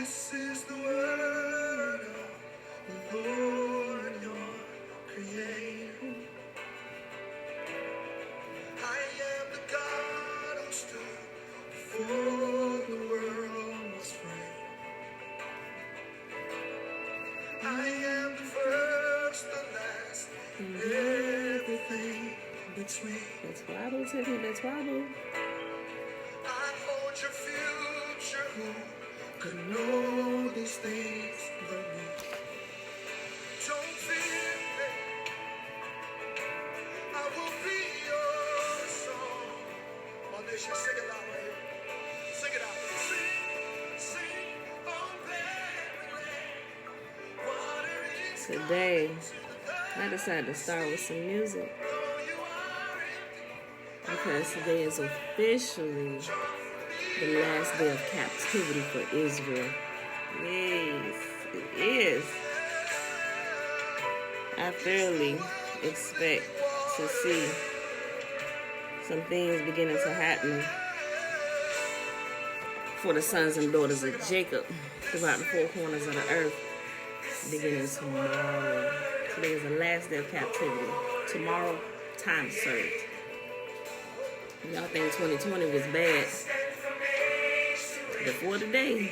This is the word of the Lord, your creator. I am the God who stood before the world was framed. I am the first, the last, and everything between. That's Bible, Tiffany. That's Bible. I hold your future. Who could know these things but me? Don't fear me. I will be your song. On this, you sing it loud right here. Sing it out. Sing, oh baby. Water is Today, I decided to start with some music because today is officially the last day of captivity for Israel. Yes, it is. I thoroughly expect to see some things beginning to happen for the sons and daughters of Jacob throughout the four corners of the earth beginning tomorrow. Today is the last day of captivity. Tomorrow, time served. Y'all think 2020 was bad before today.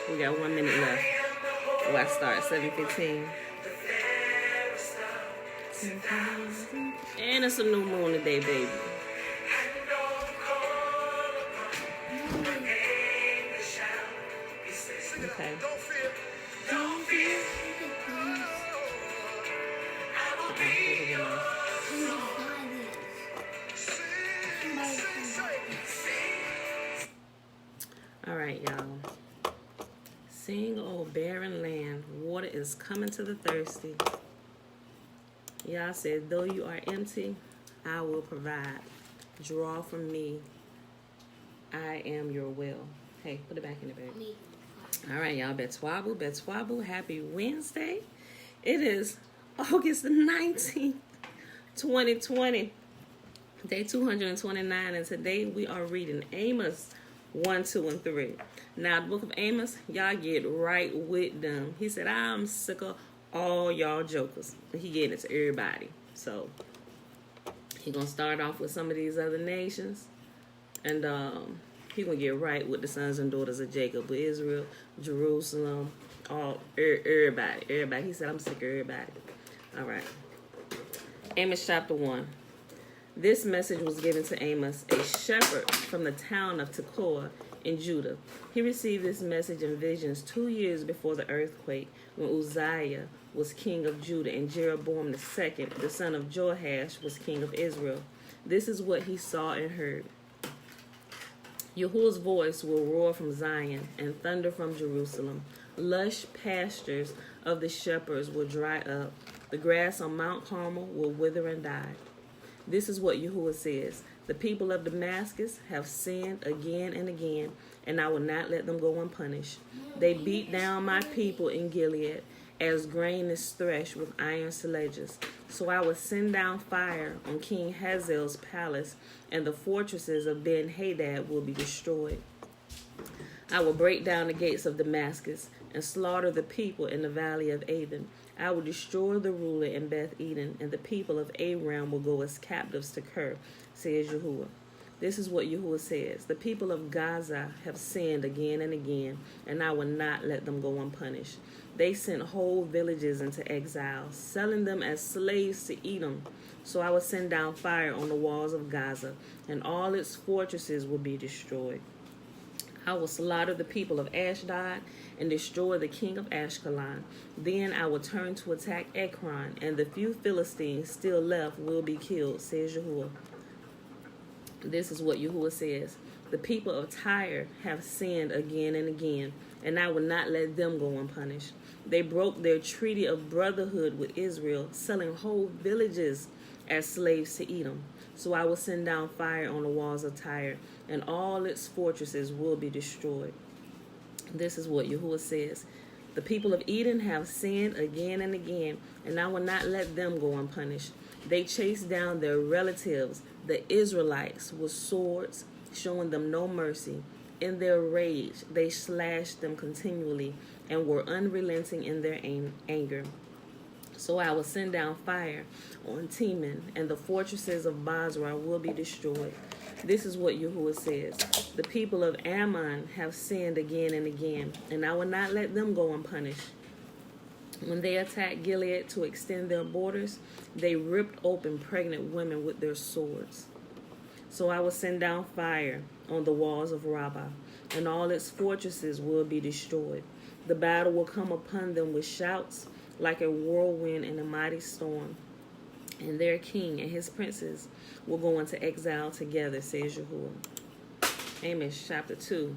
We got 1 minute left. Oh, I start 7:15. And it's a new moon today, baby. Okay. Don't fear. All right, y'all. Sing, O barren land, water is coming to the thirsty. Y'all said, though you are empty, I will provide. Draw from me. I am your well. Hey, put it back in the bag. All right, y'all. Betwabu, Betwabu. Happy Wednesday. It is August the 19th, 2020. Day 229. And today we are reading Amos 1, 2, and 3. Now, the book of Amos, y'all get right with them. He said, I'm sick of all y'all jokers. He getting it to everybody. So, he going to start off with some of these other nations. And he going to get right with the sons and daughters of Jacob, with Israel, Jerusalem, everybody. He said, I'm sick of everybody. All right. Amos chapter 1. This message was given to Amos, a shepherd from the town of Tekoa in Judah. He received this message in visions 2 years before the earthquake, when Uzziah was king of Judah and Jeroboam II, the son of Joash, was king of Israel. This is what he saw and heard. Yahuwah's voice will roar from Zion and thunder from Jerusalem. Lush pastures of the shepherds will dry up. The grass on Mount Carmel will wither and die. This is what Yahuwah says. The people of Damascus have sinned again and again, and I will not let them go unpunished. They beat down my people in Gilead as grain is threshed with iron sledges. So I will send down fire on King Hazael's palace, and the fortresses of Ben-Hadad will be destroyed. I will break down the gates of Damascus and slaughter the people in the valley of Avon. I will destroy the ruler in Beth Eden, and the people of Aram will go as captives to Kir, says Yahuwah. This is what Yahuwah says. The people of Gaza have sinned again and again, and I will not let them go unpunished. They sent whole villages into exile, selling them as slaves to Edom. So I will send down fire on the walls of Gaza, and all its fortresses will be destroyed. I will slaughter the people of Ashdod and destroy the king of Ashkelon. Then I will turn to attack Ekron, and the few Philistines still left will be killed, says Yahuwah. This is what Yahuwah says. The people of Tyre have sinned again and again, and I will not let them go unpunished. They broke their treaty of brotherhood with Israel, selling whole villages as slaves to Edom. So I will send down fire on the walls of Tyre, and all its fortresses will be destroyed. This is what Yahuwah says. The people of Eden have sinned again and again, and I will not let them go unpunished. They chased down their relatives, the Israelites, with swords, showing them no mercy. In their rage, they slashed them continually and were unrelenting in their anger. So I will send down fire on Teman, and the fortresses of Basra will be destroyed. This is what Yahuwah says. The people of Ammon have sinned again and again, and I will not let them go unpunished. When they attacked Gilead to extend their borders, they ripped open pregnant women with their swords. So I will send down fire on the walls of Rabbah, and all its fortresses will be destroyed. The battle will come upon them with shouts, like a whirlwind and a mighty storm. And their king and his princes will go into exile together, says Yahuwah. Amos chapter 2.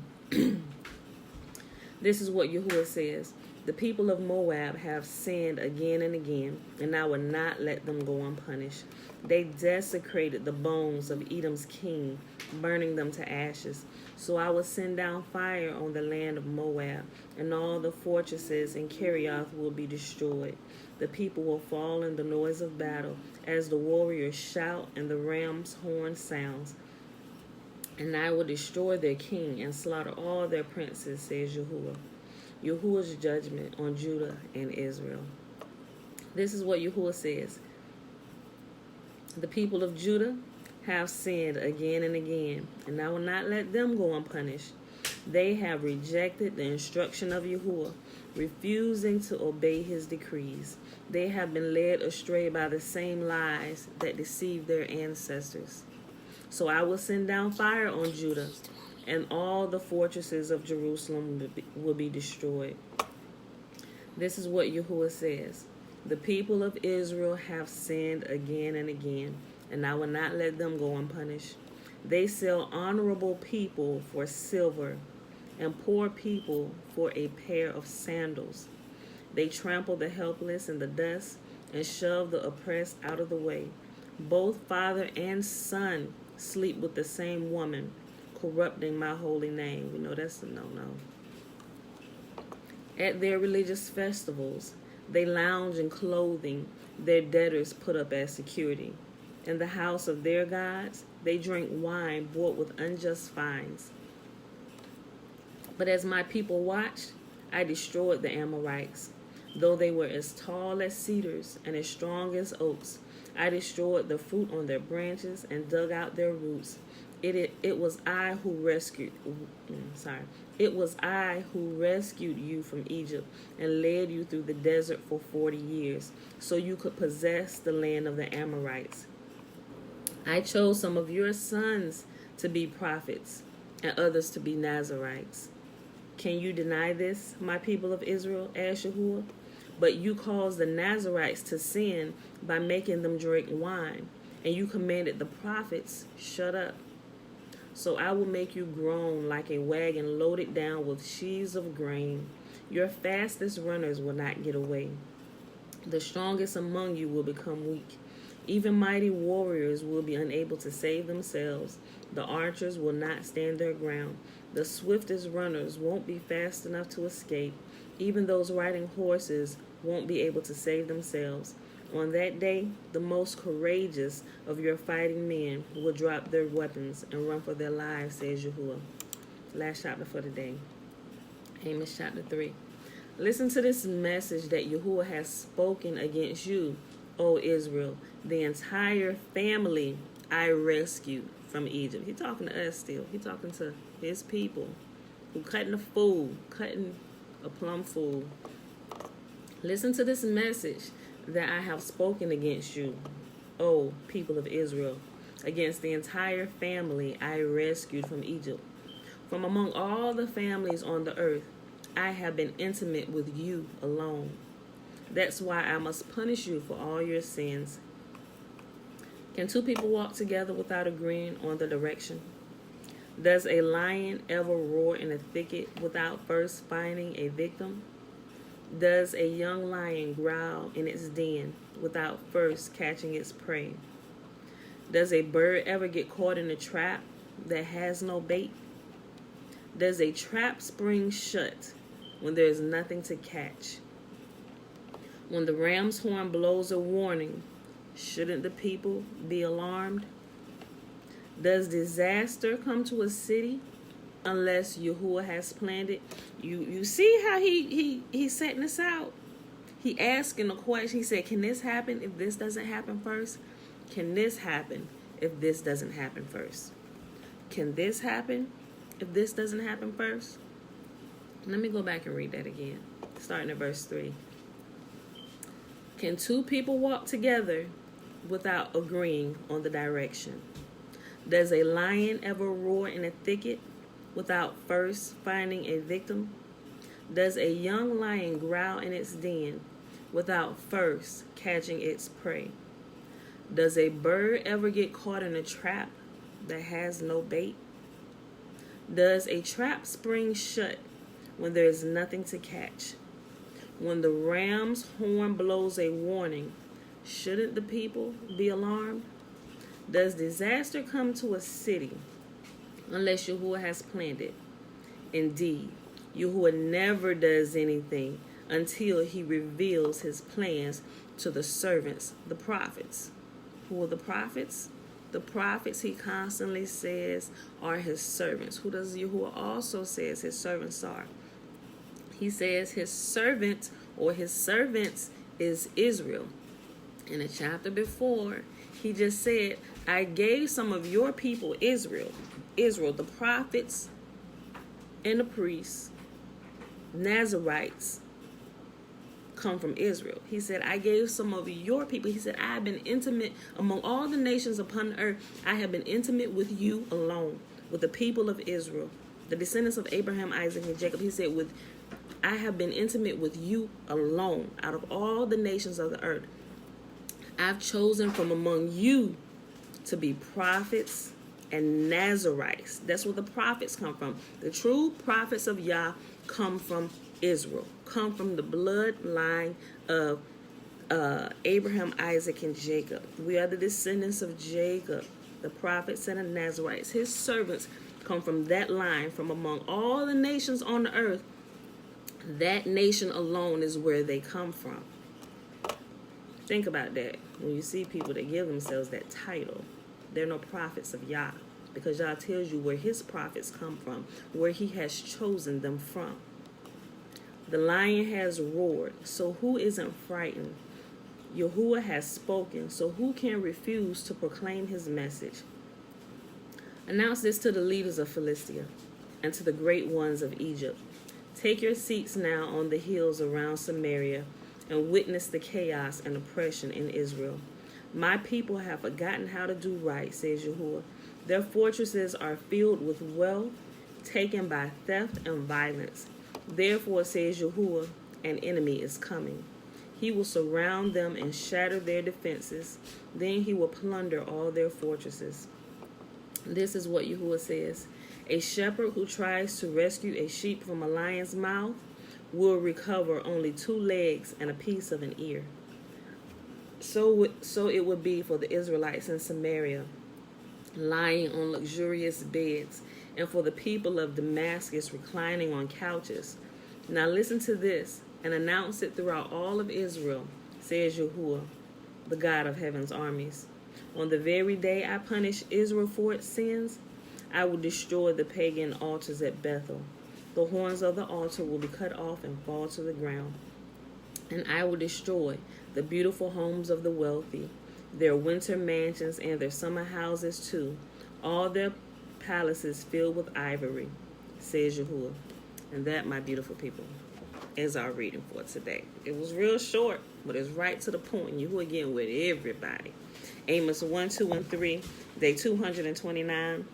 This is what Yahuwah says. The people of Moab have sinned again and again, and I will not let them go unpunished. They desecrated the bones of Edom's king, burning them to ashes. So I will send down fire on the land of Moab, and all the fortresses in Kerioth will be destroyed. The people will fall in the noise of battle, as the warriors shout and the ram's horn sounds. And I will destroy their king and slaughter all their princes, says Yahuwah. Yahuwah's judgment on Judah and Israel. This is what Yahuwah says. The people of Judah have sinned again and again, and I will not let them go unpunished. They have rejected the instruction of Yahuwah, refusing to obey his decrees. They have been led astray by the same lies that deceived their ancestors. So I will send down fire on Judah, and all the fortresses of Jerusalem will be destroyed. This is what Yahuwah says. The people of Israel have sinned again and again, and I will not let them go unpunished. They sell honorable people for silver, and poor people for a pair of sandals. They trample the helpless in the dust and shove the oppressed out of the way. Both father and son sleep with the same woman, corrupting my holy name. We know that's a no-no. At their religious festivals, they lounge in clothing their debtors put up as security. In the house of their gods, they drink wine bought with unjust fines. But as my people watched, I destroyed the Amorites. Though they were as tall as cedars and as strong as oaks, I destroyed the fruit on their branches and dug out their roots. It was I who rescued you from Egypt and led you through the desert for 40 years, so you could possess the land of the Amorites. I chose some of your sons to be prophets and others to be Nazarites. Can you deny this, my people of Israel, asked Yahuwah? But you caused the Nazarites to sin by making them drink wine, and you commanded the prophets, shut up. So I will make you groan like a wagon loaded down with sheaves of grain. Your fastest runners will not get away. The strongest among you will become weak. Even mighty warriors will be unable to save themselves. The archers will not stand their ground. The swiftest runners won't be fast enough to escape. Even those riding horses won't be able to save themselves. On that day, the most courageous of your fighting men will drop their weapons and run for their lives, says Yahuwah. Last chapter for today. Amos chapter 3. Listen to this message that Yahuwah has spoken against you, O Israel. The entire family I rescued from Egypt. He's talking to us still. He's talking to his people who cutting a plum fool. Listen to this message that I have spoken against you, O people of Israel, against the entire family I rescued from Egypt. From among all the families on the earth, I have been intimate with you alone. That's why I must punish you for all your sins. Can two people walk together without agreeing on the direction? Does a lion ever roar in a thicket without first finding a victim? Does a young lion growl in its den without first catching its prey? Does a bird ever get caught in a trap that has no bait? Does a trap spring shut when there is nothing to catch? When the ram's horn blows a warning, shouldn't the people be alarmed? Does disaster come to a city unless Yahuwah has planned it? You see how he's setting this out? He asking a question. He said, can this happen if this doesn't happen first? Can this happen if this doesn't happen first? Can this happen if this doesn't happen first? Let me go back and read that again, starting at verse 3. Can two people walk together without agreeing on the direction? Does a lion ever roar in a thicket without first finding a victim? Does a young lion growl in its den without first catching its prey? Does a bird ever get caught in a trap that has no bait? Does a trap spring shut when there is nothing to catch? When the ram's horn blows a warning, shouldn't the people be alarmed? Does disaster come to a city unless Yahuwah has planned it? Indeed, Yahuwah never does anything until he reveals his plans to the servants, the prophets. Who are the prophets? The prophets, he constantly says, are his servants. Who does Yahuwah also says his servants are? He says his servant or his servants is Israel. In the chapter before, he just said, I gave some of your people Israel, the prophets and the priests, Nazarites, come from Israel. He said, I gave some of your people. He said, I have been intimate among all the nations upon the earth. I have been intimate with you alone, with the people of Israel, the descendants of Abraham, Isaac, and Jacob. He said, I have been intimate with you alone out of all the nations of the earth. I've chosen from among you to be prophets and Nazarites. That's where the prophets come from. The true prophets of Yah come from Israel, come from the bloodline of Abraham, Isaac, and Jacob. We are the descendants of Jacob, the prophets and the Nazarites. His servants come from that line, from among all the nations on the earth. That nation alone is where they come from. Think about that. When you see people that give themselves that title, they're no prophets of Yah, because Yah tells you where his prophets come from, where he has chosen them from. The lion has roared, so who isn't frightened? Yahuwah has spoken, so who can refuse to proclaim his message? Announce this to the leaders of Philistia and to the great ones of Egypt. Take your seats now on the hills around Samaria and witness the chaos and oppression in Israel. My people have forgotten how to do right, says Yahuwah. Their fortresses are filled with wealth, taken by theft and violence. Therefore, says Yahuwah, an enemy is coming. He will surround them and shatter their defenses. Then he will plunder all their fortresses. This is what Yahuwah says. A shepherd who tries to rescue a sheep from a lion's mouth will recover only 2 legs and a piece of an ear. So it would be for the Israelites in Samaria, lying on luxurious beds, and for the people of Damascus reclining on couches. Now listen to this and announce it throughout all of Israel, says Yahuwah, the God of heaven's armies. On the very day I punish Israel for its sins, I will destroy the pagan altars at Bethel. The horns of the altar will be cut off and fall to the ground. And I will destroy the beautiful homes of the wealthy, their winter mansions and their summer houses too, all their palaces filled with ivory, says Yahuwah. And that, my beautiful people, is our reading for today. It was real short, but it's right to the point. Yahuwah getting with everybody. Amos 1, 2, and 3, day 229.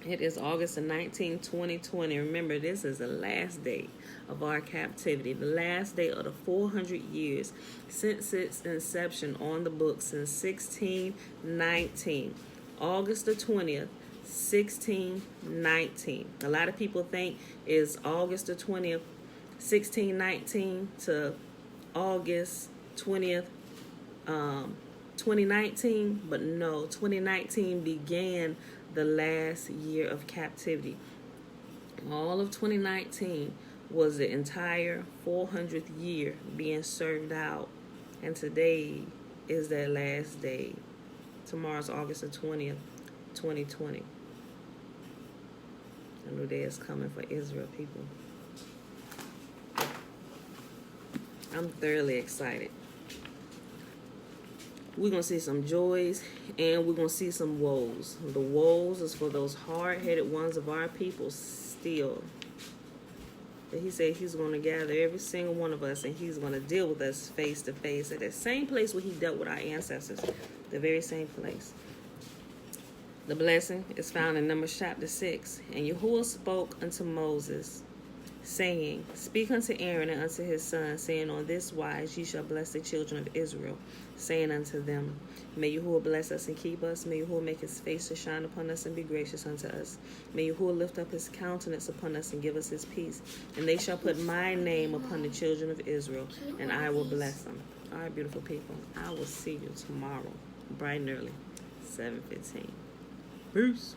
It is August the 19th, 2020. Remember, this is the last day of our captivity, the last day of the 400 years since its inception on the books in 1619. August the 20th, 1619. A lot of people think it's August the 20th, 1619 to August 20th, 2019, but no, 2019 began the last year of captivity. All of 2019 was the entire 400th year being served out, and today is that last day. Tomorrow's August the 20th. 2020. A new day is coming for Israel, people. I'm thoroughly excited. We're going to see some joys and we're going to see some woes. The woes is for those hard-headed ones of our people still. But he said he's going to gather every single one of us and he's going to deal with us face to face at the same place where he dealt with our ancestors. The very same place. The blessing is found in Numbers chapter 6. And Yahuwah spoke unto Moses, saying, Speak unto Aaron and unto his sons, saying, On this wise ye shall bless the children of Israel, saying unto them, May Yahuwah bless us and keep us. May Yahuwah make his face to shine upon us and be gracious unto us. May Yahuwah lift up his countenance upon us and give us his peace. And they shall put my name upon the children of Israel, and I will bless them. All right, beautiful people, I will see you tomorrow, bright and early, 7:15. Peace.